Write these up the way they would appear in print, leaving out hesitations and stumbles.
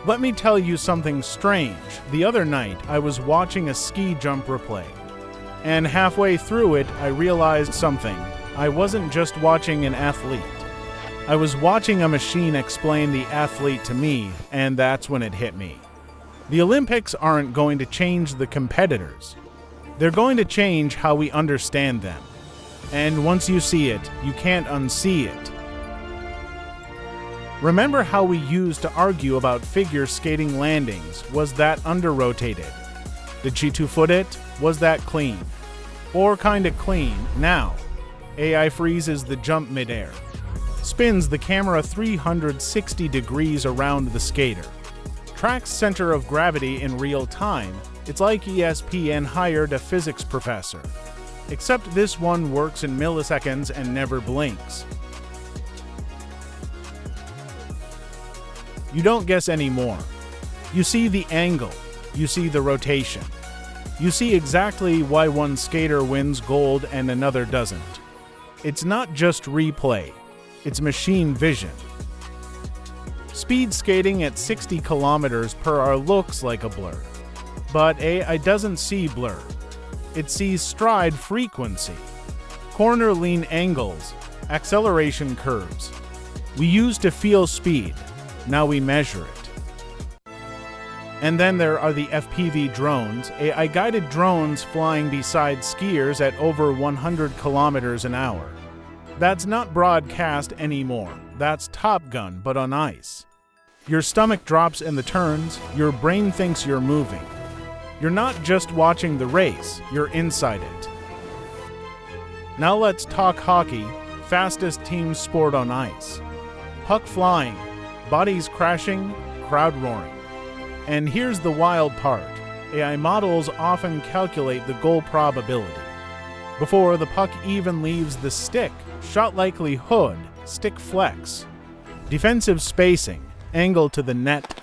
Let me tell you something strange. The other night, I was watching a ski jump replay. And halfway through it, I realized something. I wasn't just watching an athlete. I was watching a machine explain the athlete to me, and that's when it hit me. The Olympics aren't going to change the competitors. They're going to change how we understand them. And once you see it, you can't unsee it. Remember how we used to argue about figure skating landings? Was that under-rotated? Did she two-foot it? Was that clean? Or kinda clean? Now, AI freezes the jump midair, spins the camera 360 degrees around the skater, tracks center of gravity in real time. It's like ESPN hired a physics professor. Except this one works in milliseconds and never blinks. You don't guess anymore. You see the angle. You see the rotation. You see exactly why one skater wins gold and another doesn't. It's not just replay. It's machine vision. Speed skating at 60 kilometers per hour looks like a blur. But AI doesn't see blur. It sees stride frequency, corner lean angles, acceleration curves. We used to feel speed. Now we measure it. And then there are the FPV drones, AI-guided drones flying beside skiers at over 100 kilometers an hour. That's not broadcast anymore. That's Top Gun, but on ice. Your stomach drops in the turns, your brain thinks you're moving. You're not just watching the race, you're inside it. Now let's talk hockey, fastest team sport on ice. Puck flying, bodies crashing, crowd roaring. And here's the wild part. AI models often calculate the goal probability before the puck even leaves the stick. Shot likelihood, stick flex, defensive spacing, angle to the net.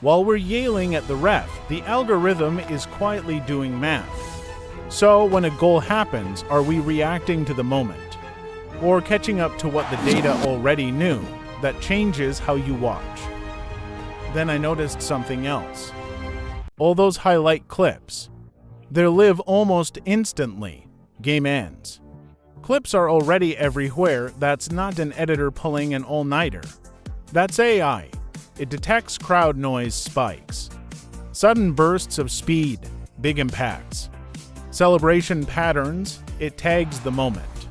While we're yelling at the ref, the algorithm is quietly doing math. So when a goal happens, are we reacting to the moment? Or catching up to what the data already knew? That changes how you watch. Then I noticed something else. All those highlight clips. They live almost instantly. Game ends. Clips are already everywhere. That's not an editor pulling an all-nighter. That's AI. It detects crowd noise spikes, sudden bursts of speed, big impacts, celebration patterns. It tags the moment,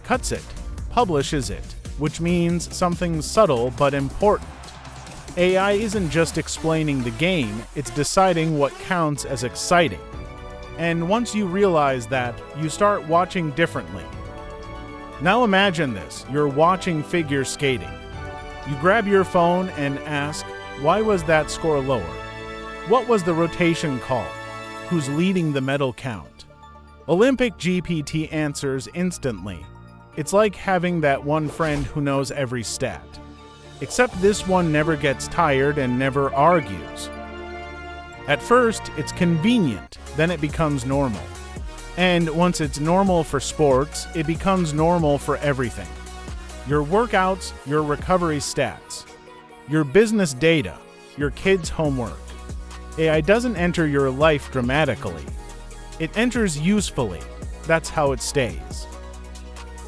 cuts it, publishes it, which means something subtle but important. AI isn't just explaining the game, it's deciding what counts as exciting. And once you realize that, you start watching differently. Now imagine this, you're watching figure skating. You grab your phone and ask, why was that score lower? What was the rotation call? Who's leading the medal count? Olympic GPT answers instantly. It's like having that one friend who knows every stat. Except this one never gets tired and never argues. At first, it's convenient, then it becomes normal. And once it's normal for sports, it becomes normal for everything. Your workouts, your recovery stats, your business data, your kids' homework. AI doesn't enter your life dramatically. It enters usefully. That's how it stays.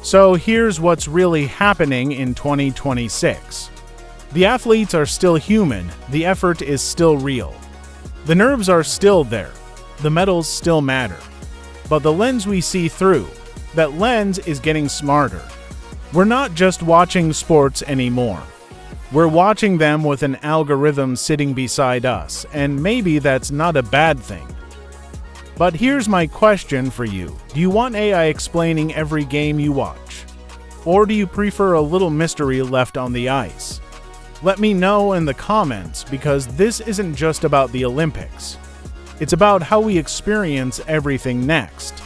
So here's what's really happening in 2026. The athletes are still human, the effort is still real. The nerves are still there, the medals still matter. But the lens we see through, that lens is getting smarter. We're not just watching sports anymore. We're watching them with an algorithm sitting beside us, and maybe that's not a bad thing. But here's my question for you. Do you want AI explaining every game you watch? Or do you prefer a little mystery left on the ice? Let me know in the comments, because this isn't just about the Olympics. It's about how we experience everything next.